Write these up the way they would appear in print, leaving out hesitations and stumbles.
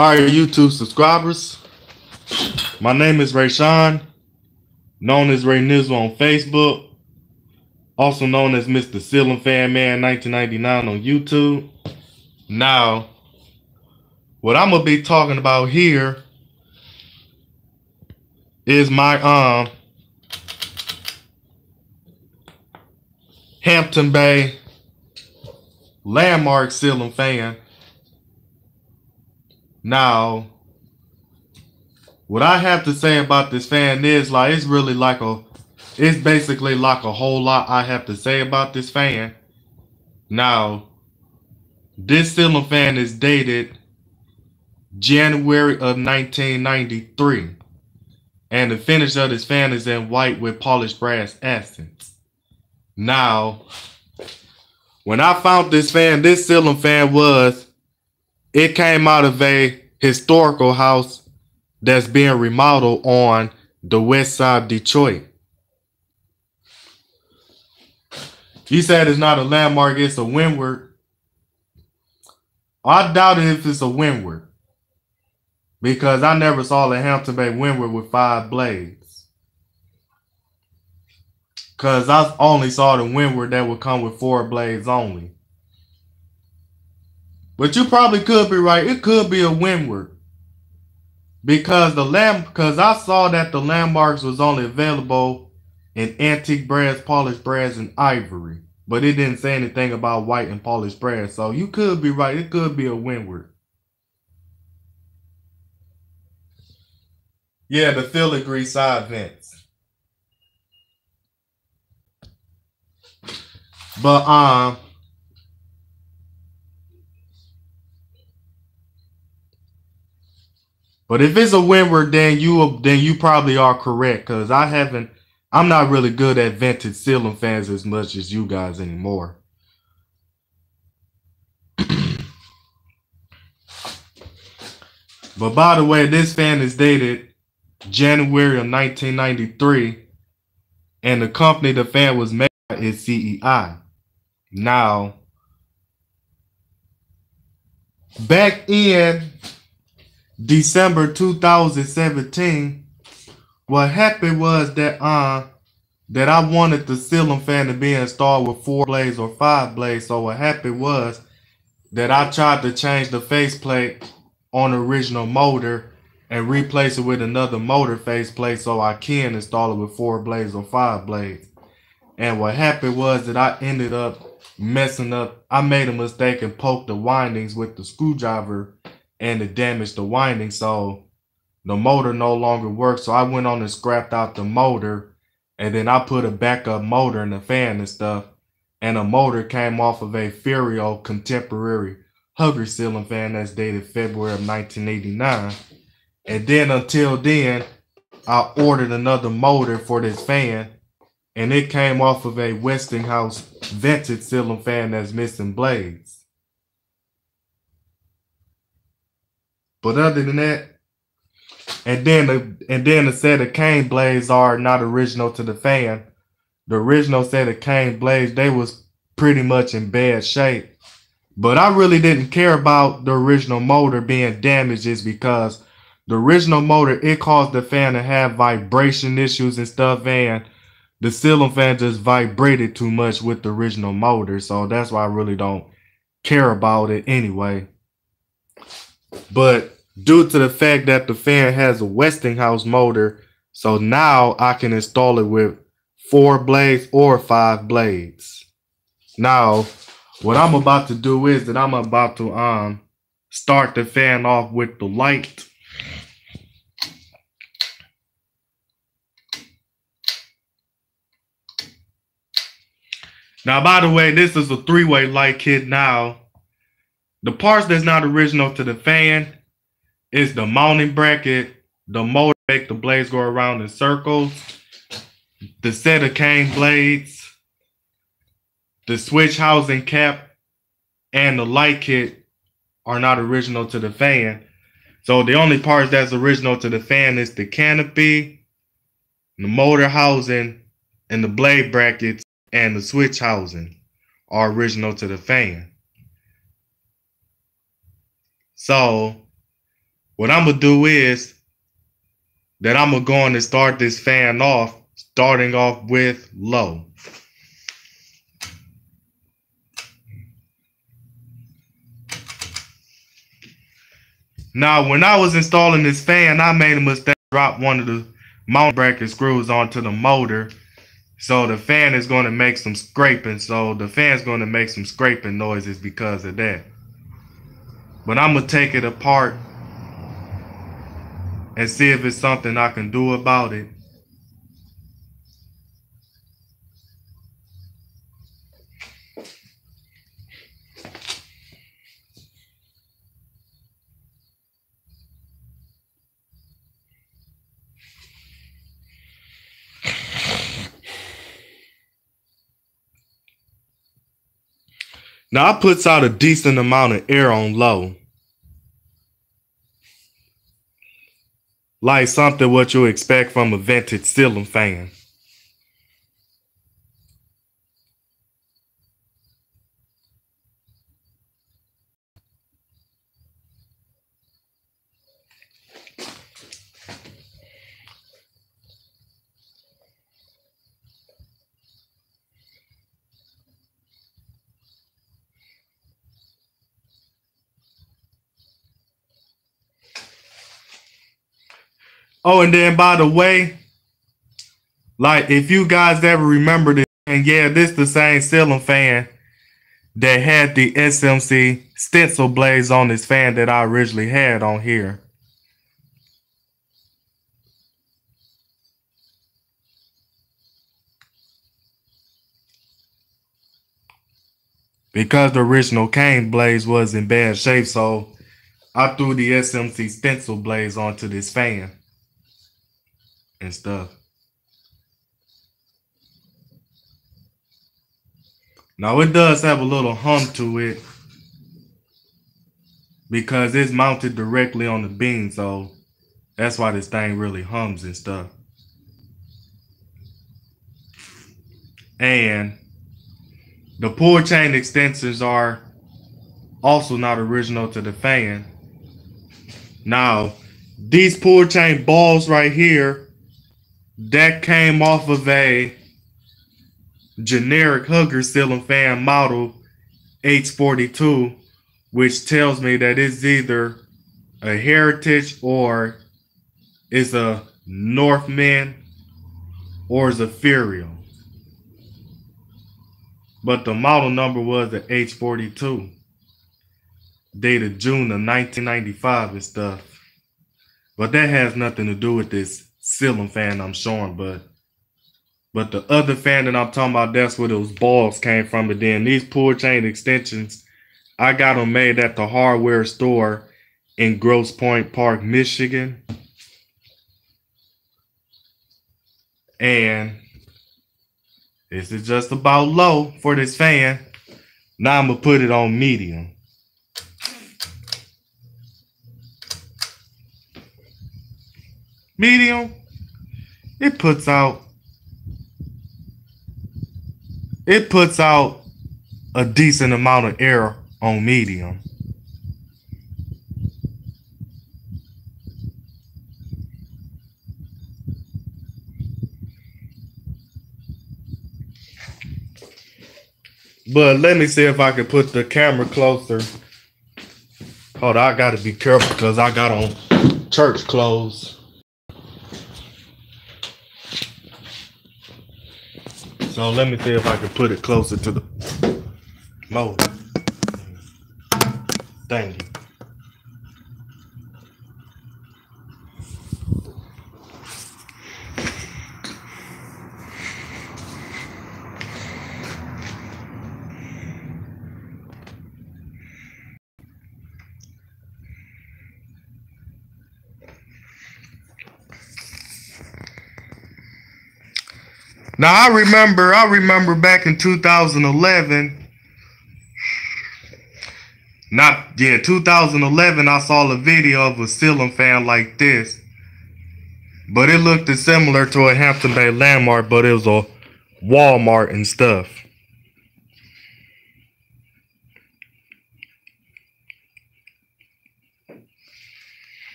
All right, YouTube subscribers. My name is Rayshawn, known as Ray Nizzle on Facebook, also known as Mr. Ceiling Fan Man 1999 on YouTube. Now, what I'm gonna be talking about here is my Hampton Bay landmark ceiling fan. Now, what I have to say about this fan is it's basically like a whole lot I have to say about this fan. Now, this ceiling fan is dated January of 1993. And the finish of this fan is in white with polished brass accents. Now, when I found this ceiling fan it came out of a historical house that's being remodeled on the west side of Detroit. You said it's not a landmark, it's a windward. I doubt it if it's a windward, because I never saw a Hampton Bay windward with 5 blades. Because I only saw the windward that would come with 4 blades only. But you probably could be right. It could be a windward. Because I saw that the landmarks was only available in antique brass, polished brass, and ivory. But it didn't say anything about white and polished brass. So you could be right. It could be a windward. Yeah, the filigree side vents. But if it's a windward, then you probably are correct, because I'm not really good at vintage ceiling fans as much as you guys anymore. But by the way, this fan is dated January of 1993, and the company the fan was made by is CEI. Now, back in December 2017, what happened was that I wanted the ceiling fan to be installed with 4 blades or 5 blades. So what happened was that I tried to change the faceplate on the original motor and replace it with another motor faceplate so I can install it with 4 blades or 5 blades. And what happened was that I ended up messing up. I made a mistake and poked the windings with the screwdriver, and it damaged the winding, so the motor no longer works. So I went on and scrapped out the motor, and then I put a backup motor in the fan and stuff, and the motor came off of a Ferio contemporary hugger ceiling fan that's dated February of 1989. And then until then, I ordered another motor for this fan, and it came off of a Westinghouse vintage ceiling fan that's missing blades. But other than that, and then the set of cane blades are not original to the fan. The original set of cane blades, they was pretty much in bad shape. But I really didn't care about the original motor being damaged, is because the original motor, it caused the fan to have vibration issues and stuff, and the ceiling fan just vibrated too much with the original motor. So that's why I really don't care about it anyway. But due to the fact that the fan has a Westinghouse motor, so now I can install it with 4 blades or 5 blades. Now, what I'm about to do is that I'm about to start the fan off with the light. Now, by the way, this is a 3-way light kit. Now, the parts that's not original to the fan is the mounting bracket, the motor to make the blades go around in circles, the set of cane blades, the switch housing cap, and the light kit are not original to the fan. So the only parts that's original to the fan is the canopy, the motor housing, and the blade brackets, and the switch housing are original to the fan. So what I'm gonna do is that I'm gonna go on and start this fan off, starting off with low. Now, when I was installing this fan, I made a mistake, dropped one of the mounting bracket screws onto the motor. So the fan is going to make some scraping. So the fan's going to make some scraping noises because of that. But I'm going to take it apart and see if it's something I can do about it. Now, it puts out a decent amount of air on low. Like something what you expect from a vintage ceiling fan. Oh, and then by the way, like if you guys ever remember this, and yeah, this the same ceiling fan that had the SMC stencil blades on this fan that I originally had on here. Because the original cane blades was in bad shape, so I threw the SMC stencil blades onto this fan and stuff. Now it does have a little hum to it because it's mounted directly on the beam, so that's why this thing really hums and stuff. And the pull chain extensions are also not original to the fan. Now, these pull chain balls right here, that came off of a generic Hugger ceiling fan model H42, which tells me that it's either a Heritage or it's a Northman or it's a Furial. But the model number was the H42, dated June of 1995 and stuff. But that has nothing to do with this ceiling fan I'm showing, but the other fan that I'm talking about, that's where those balls came from. And then these pull chain extensions, I got them made at the hardware store in Grosse Pointe Park, Michigan. And this is just about low for this fan. Now I'm gonna put it on medium. Medium, it puts out a decent amount of air on medium. But let me see if I can put the camera closer. Hold on, I gotta be careful because I got on church clothes. So let me see if I can put it closer to the motor. Thank you. Now I remember back in 2011, 2011, I saw a video of a ceiling fan like this, but it looked similar to a Hampton Bay Landmark, but it was a Walmart and stuff.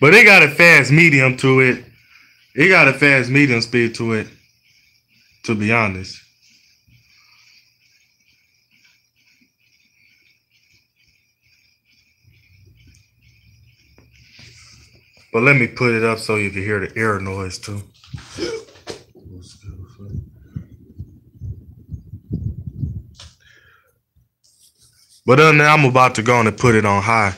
But it got a fast medium to it. It got a fast medium speed to it, to be honest. But let me put it up so you can hear the air noise too. But other than that, I'm about to go on and put it on high.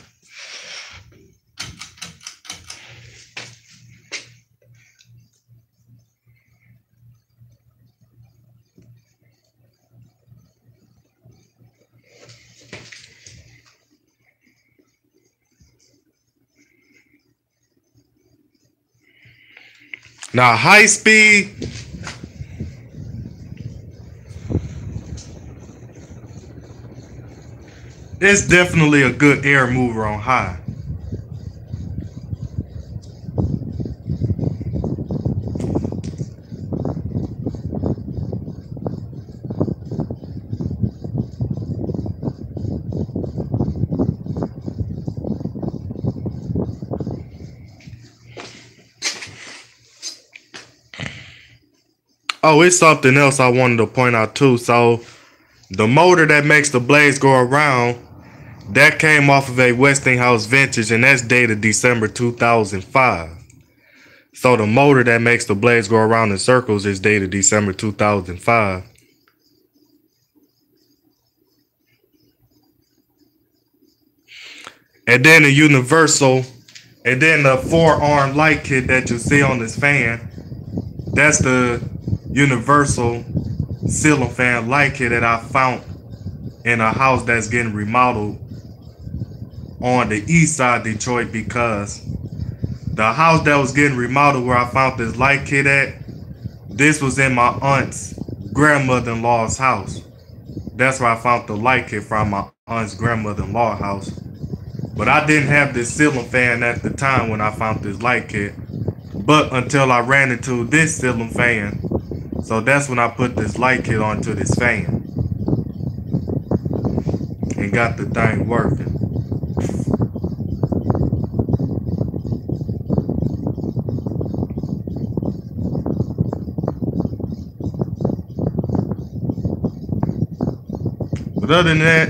Now, high speed, it's definitely a good air mover on high. Oh, it's something else I wanted to point out too. So the motor that makes the blades go around, that came off of a Westinghouse Vintage, and that's dated December 2005. So the motor that makes the blades go around in circles is dated December 2005. And then the universal, and then the 4-arm light kit that you see on this fan, that's the universal ceiling fan light kit that I found in a house that's getting remodeled on the east side of Detroit, because the house that was getting remodeled where I found this light kit at, this was in my aunt's grandmother-in-law's house. That's where I found the light kit from, my aunt's grandmother-in-law house. But I didn't have this ceiling fan at the time when I found this light kit, but until I ran into this ceiling fan. So that's when I put this light kit onto this fan and got the thing working. But other than that,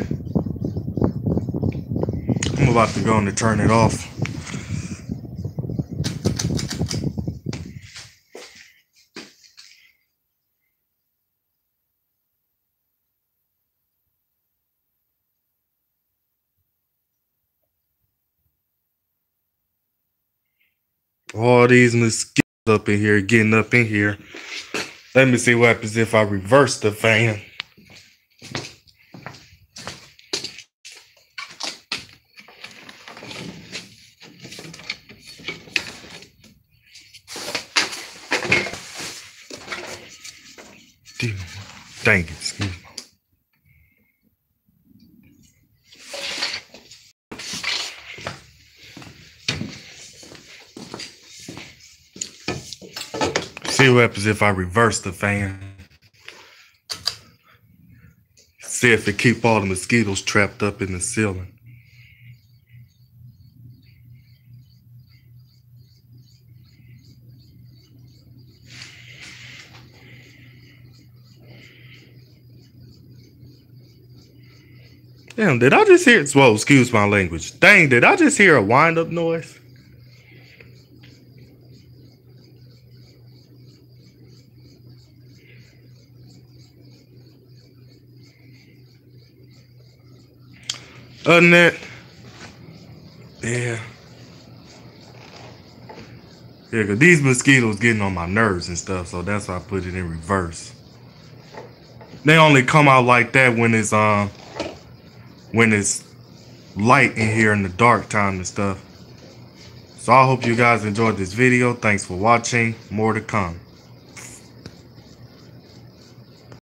I'm about to go and turn it off. All these mosquitoes up in here, getting up in here. Let me see what happens if I reverse the fan. Dang it, excuse me. See what happens if I reverse the fan. See if it keep all the mosquitoes trapped up in the ceiling. Damn, did I just hear? Whoa, excuse my language. Dang, did I just hear a wind-up noise? Other than that, yeah. Yeah, because these mosquitoes getting on my nerves and stuff, so that's why I put it in reverse. They only come out like that when it's light in here in the dark time and stuff. So I hope you guys enjoyed this video. Thanks for watching. More to come.